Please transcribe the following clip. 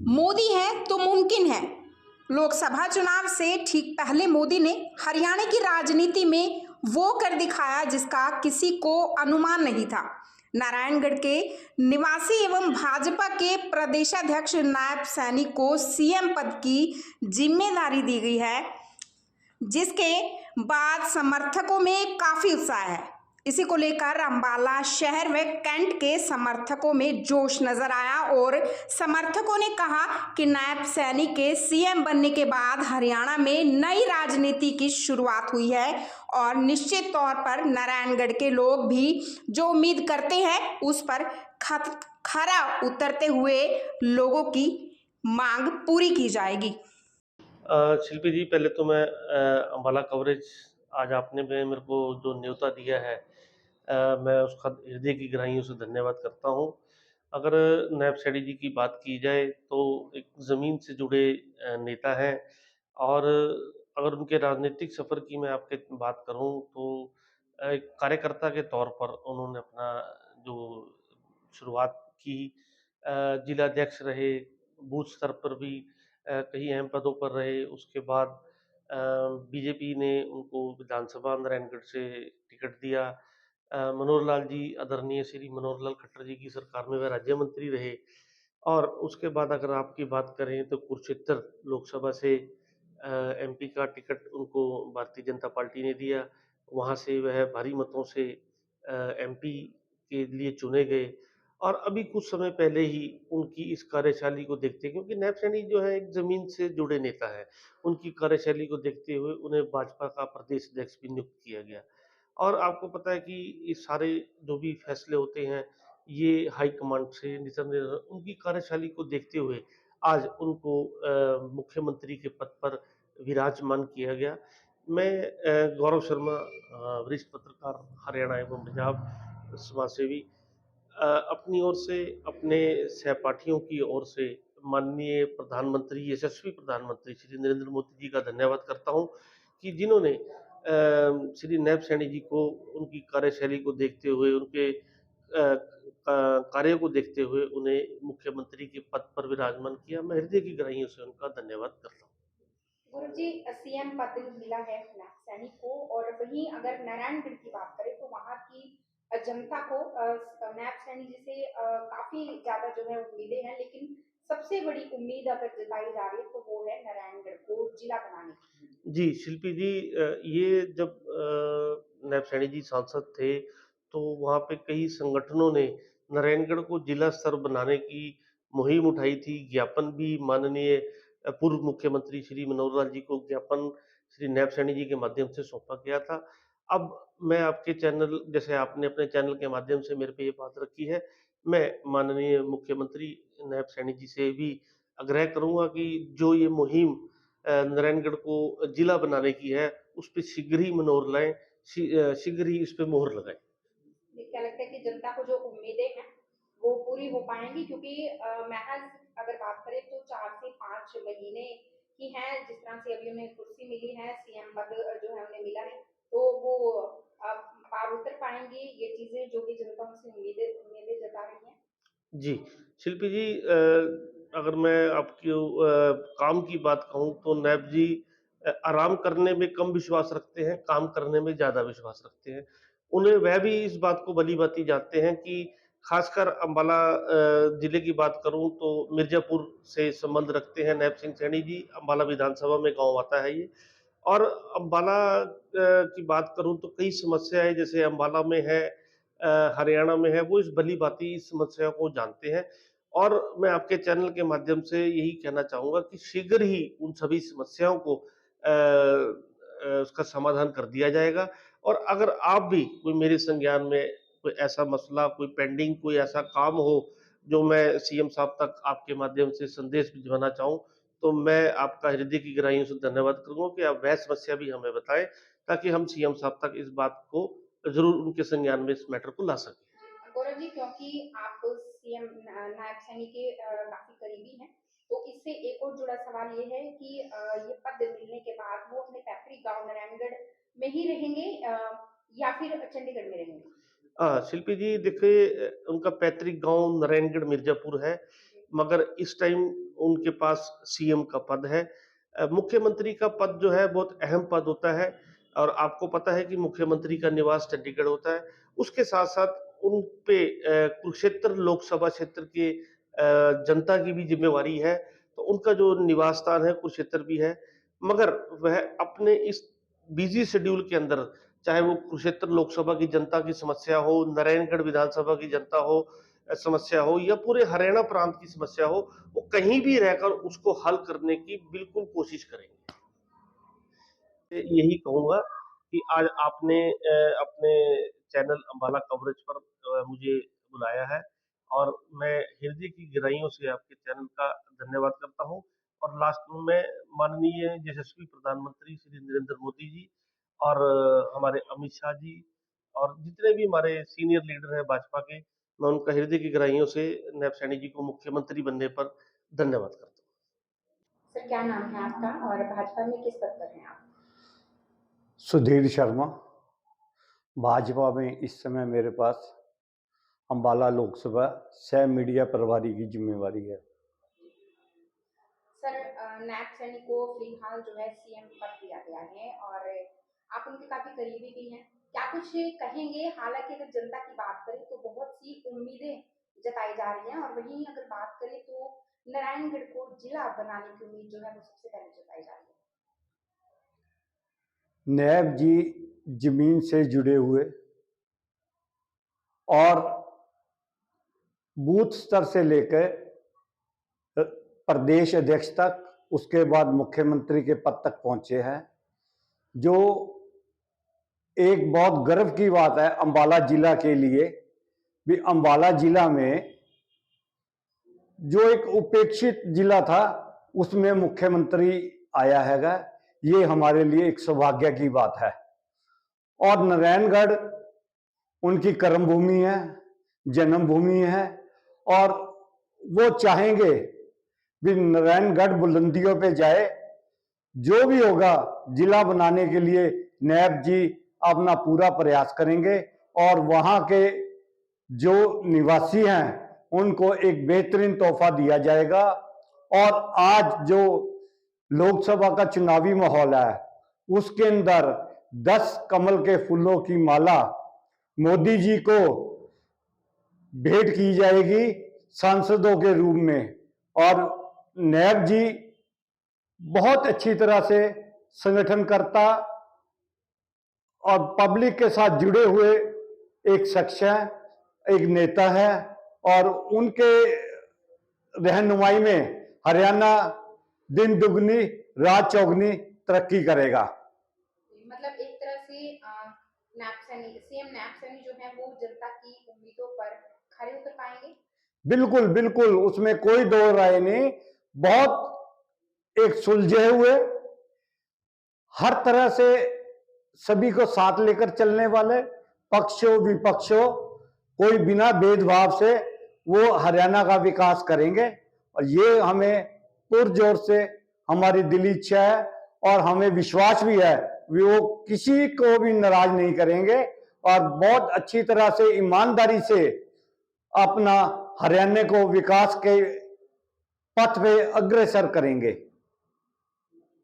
मोदी है तो मुमकिन है। लोकसभा चुनाव से ठीक पहले मोदी ने हरियाणा की राजनीति में वो कर दिखाया जिसका किसी को अनुमान नहीं था। नारायणगढ़ के निवासी एवं भाजपा के प्रदेशाध्यक्ष नायब सैनी को सीएम पद की जिम्मेदारी दी गई है, जिसके बाद समर्थकों में काफी उत्साह है। इसी को लेकर अंबाला शहर में कैंट के समर्थकों में जोश नजर आया और समर्थकों ने कहा कि नायब सैनी के सीएम बनने के बाद हरियाणा में नई राजनीति की शुरुआत हुई है और निश्चित तौर पर नारायणगढ़ के लोग भी जो उम्मीद करते हैं उस पर खरा उतरते हुए लोगों की मांग पूरी की जाएगी। शिल्पी जी, पहले तो मैं अम्बाला कवरेज आज आपने मेरे को जो न्योता दिया है, मैं उसका हृदय की गहराइयों से धन्यवाद करता हूँ। अगर नायब सैनी जी की बात की जाए तो एक ज़मीन से जुड़े नेता हैं, और अगर उनके राजनीतिक सफ़र की मैं आपके बात करूँ तो एक कार्यकर्ता के तौर पर उन्होंने अपना जो शुरुआत की, जिलाध्यक्ष रहे, बूथ स्तर पर भी कई अहम पदों पर रहे। उसके बाद बीजेपी ने उनको विधानसभा नारायणगढ़ से टिकट दिया। मनोहर लाल जी, आदरणीय श्री मनोहर लाल खट्टर जी की सरकार में वह राज्य मंत्री रहे। और उसके बाद अगर आपकी बात करें तो कुरुक्षेत्र लोकसभा से एमपी का टिकट उनको भारतीय जनता पार्टी ने दिया। वहाँ से वह भारी मतों से एमपी के लिए चुने गए। और अभी कुछ समय पहले ही उनकी इस कार्यशैली को देखते, क्योंकि नायब सैनी जो है एक ज़मीन से जुड़े नेता है, उनकी कार्यशैली को देखते हुए उन्हें भाजपा का प्रदेश अध्यक्ष भी नियुक्त किया गया। और आपको पता है कि ये सारे जो भी फैसले होते हैं, ये हाईकमांड से उनकी कार्यशैली को देखते हुए आज उनको मुख्यमंत्री के पद पर विराजमान किया गया। मैं गौरव शर्मा, वरिष्ठ पत्रकार, हरियाणा एवं पंजाब समाजसेवी, अपनी ओर से, अपने सहपाठियों की ओर से माननीय प्रधानमंत्री, यशस्वी प्रधानमंत्री श्री नरेंद्र मोदी जी का धन्यवाद करता हूँ कि जिन्होंने श्री नायब सैनी जी को उनकी कार्यशैली को देखते हुए, उनके कार्य को देखते हुए उन्हें मुख्यमंत्री के पद पर विराजमान किया। मैं हृदय की गहराइयों से उनका धन्यवाद करता हूँ। गुरु जी, सीएम पद मिला है नायब सैनी को, और वहीं अगर नारायणगढ़ की बात करें तो वहां की जनता को नायब सैनी जी से काफी ज्यादा जो है उम्मीदें हैं, लेकिन सबसे बड़ी उम्मीद अगर जताई जा रही है तो वो है नारायणगढ़ को जिला बनाने की। जी, शिल्पी जी, ये जब नायब सैनी जी सांसद थे तो वहाँ पे कई संगठनों ने नारायणगढ़ को जिला स्तर बनाने की मुहिम उठाई थी। ज्ञापन भी माननीय पूर्व मुख्यमंत्री श्री मनोहर लाल जी को ज्ञापन श्री नायब सैनी जी के माध्यम से सौंपा गया था। अब मैं आपके चैनल, जैसे आपने अपने चैनल के माध्यम से मेरे पे ये बात रखी है, मैं माननीय मुख्यमंत्री नायब सैनी जी से भी आग्रह करूँगा कि जो ये मुहिम नारायणगढ़ को जिला बनाने की है, उस पे शीघ्र ही मनोर लाएँ, शीघ्र ही इस पे मोहर लगाएँ। क्या लगता है कि जनता को जो उम्मीदें हैं वो पूरी हो पाएंगी, क्योंकि महज अगर बात करें तो 4 से 5 महीने की हैं, जिस तरह से अभी उन्हें कुर्सी मिली है, सीएम पद जो है उन्हें मिला है, तो वो पार उतर पाएंगे ये चीजें जो कि जनता उनसे उम्मीदें उम्मीदें जता रही है। जी, शिल्पी जी, अगर मैं आपकी काम की बात कहूँ तो नायब जी आराम करने में कम विश्वास रखते हैं, काम करने में ज़्यादा विश्वास रखते हैं। उन्हें वह भी इस बात को भली-भाँति जानते हैं कि खासकर अम्बाला जिले की बात करूँ तो मिर्ज़ापुर से संबंध रखते हैं नायब सिंह सैनी जी। अम्बाला विधानसभा में गाँव आता है ये। और अम्बाला की बात करूँ तो कई समस्याएँ जैसे अम्बाला में है, हरियाणा में है, वो इस भली-भाँति इस समस्या को जानते हैं। और मैं आपके चैनल के माध्यम से यही कहना चाहूँगा कि शीघ्र ही उन सभी समस्याओं को उसका समाधान कर दिया जाएगा। और अगर आप भी कोई मेरे संज्ञान में कोई ऐसा मसला, कोई पेंडिंग कोई ऐसा काम हो, जो मैं सीएम साहब तक आपके माध्यम से संदेश भिजवाना चाहूँ, तो मैं आपका हृदय की गहराइयों से धन्यवाद करूँगा कि आप वह समस्या भी हमें बताएँ, ताकि हम सीएम साहब तक इस बात को ज़रूर उनके संज्ञान में इस मैटर को ला सकें। गौरव जी, क्योंकि आप सीएम नायब सैनी के काफी करीबी हैं, तो इससे एक और जुड़ा सवाल ये है कि ये पद मिलने के बाद वो अपने पैतृक गांव नारायणगढ़ में ही रहेंगे या फिर चंडीगढ़ में रहेंगे? शिल्पी जी, देखिए, उनका पैतृक गांव नारायणगढ़ मिर्जापुर है, मगर इस टाइम उनके पास सीएम का पद है। मुख्यमंत्री का पद जो है बहुत अहम पद होता है और आपको पता है कि मुख्यमंत्री का निवास चंडीगढ़ होता है। उसके साथ-साथ उन पे कुरुक्षेत्र लोकसभा क्षेत्र के जनता की भी ज़िम्मेवारी है, तो उनका जो निवास स्थान है कुरुक्षेत्र भी है। मगर वह अपने इस बिज़ी शेड्यूल के अंदर, चाहे वो कुरुक्षेत्र लोकसभा की जनता की समस्या हो, नारायणगढ़ विधानसभा की जनता हो समस्या हो या पूरे हरियाणा प्रांत की समस्या हो, वो कहीं भी रहकर उसको हल करने की बिल्कुल कोशिश करेंगे। यही कहूँगा कि आज आपने अपने चैनल अम्बाला कवरेज पर मुझे बुलाया है और मैं हृदय की गहराइयों से आपके चैनल का धन्यवाद करता हूँ और लास्ट में मैं माननीय यशस्वी प्रधानमंत्री श्री नरेंद्र मोदी जी और हमारे अमित शाह जी और जितने भी हमारे सीनियर लीडर हैं भाजपा के, मैं उनका हृदय की गहराइयों से नायब सैनी जी को मुख्यमंत्री बनने पर धन्यवाद करता हूँ। सर, क्या नाम है आपका और भाजपा में किस पद पर हैं आप? सुधीर शर्मा। भाजपा में इस समय मेरे पास अम्बाला लोकसभा सह मीडिया प्रभारी की जिम्मेवारी है। सर, नायब सैनी को फिलहाल जो है सीएम पद दिया गया है और आप उनके काफी करीबी भी हैं। क्या कुछ कहेंगे? हालांकि अगर जनता की बात करें तो बहुत सी उम्मीदें जताई जा रही हैं और वहीं अगर बात करें तो नारायणगढ़ को जिला बनाने की उम्मीद जो है वो सबसे पहले जताई जा रही है। नायब जी जमीन से जुड़े हुए और बूथ स्तर से लेकर प्रदेश अध्यक्ष तक, उसके बाद मुख्यमंत्री के पद तक पहुंचे हैं, जो एक बहुत गर्व की बात है अम्बाला जिला के लिए भी। अम्बाला जिला में जो एक उपेक्षित जिला था उसमें मुख्यमंत्री आया हैगा, ये हमारे लिए एक सौभाग्य की बात है। और नारायणगढ़ उनकी कर्मभूमि है, जन्मभूमि है और वो चाहेंगे भी नारायणगढ़ बुलंदियों पे जाए। जो भी होगा जिला बनाने के लिए नायब जी अपना पूरा प्रयास करेंगे और वहां के जो निवासी हैं उनको एक बेहतरीन तोहफा दिया जाएगा। और आज जो लोकसभा का चुनावी माहौल है उसके अंदर 10 कमल के फूलों की माला मोदी जी को भेंट की जाएगी सांसदों के रूप में। और नायब जी बहुत अच्छी तरह से संगठनकर्ता और पब्लिक के साथ जुड़े हुए एक शख्स है, एक नेता है और उनके रहनुमाई में हरियाणा दिन दुगनी रात चौगनी तरक्की करेगा। मतलब एक तरह से सीएम नायब सैनी जो है वो जनता की उम्मीदों पर खरे उतर पाएंगे। बिल्कुल बिल्कुल, उसमें कोई दो राय नहीं। बहुत एक सुलझे हुए, हर तरह से सभी को साथ लेकर चलने वाले, पक्षों विपक्षों, कोई बिना भेदभाव से वो हरियाणा का विकास करेंगे। और ये हमें पुरजोर से हमारी दिली इच्छा है और हमें विश्वास भी है वो किसी को भी नाराज नहीं करेंगे और बहुत अच्छी तरह से ईमानदारी से अपना हरियाणा को विकास के पथ पे अग्रसर करेंगे।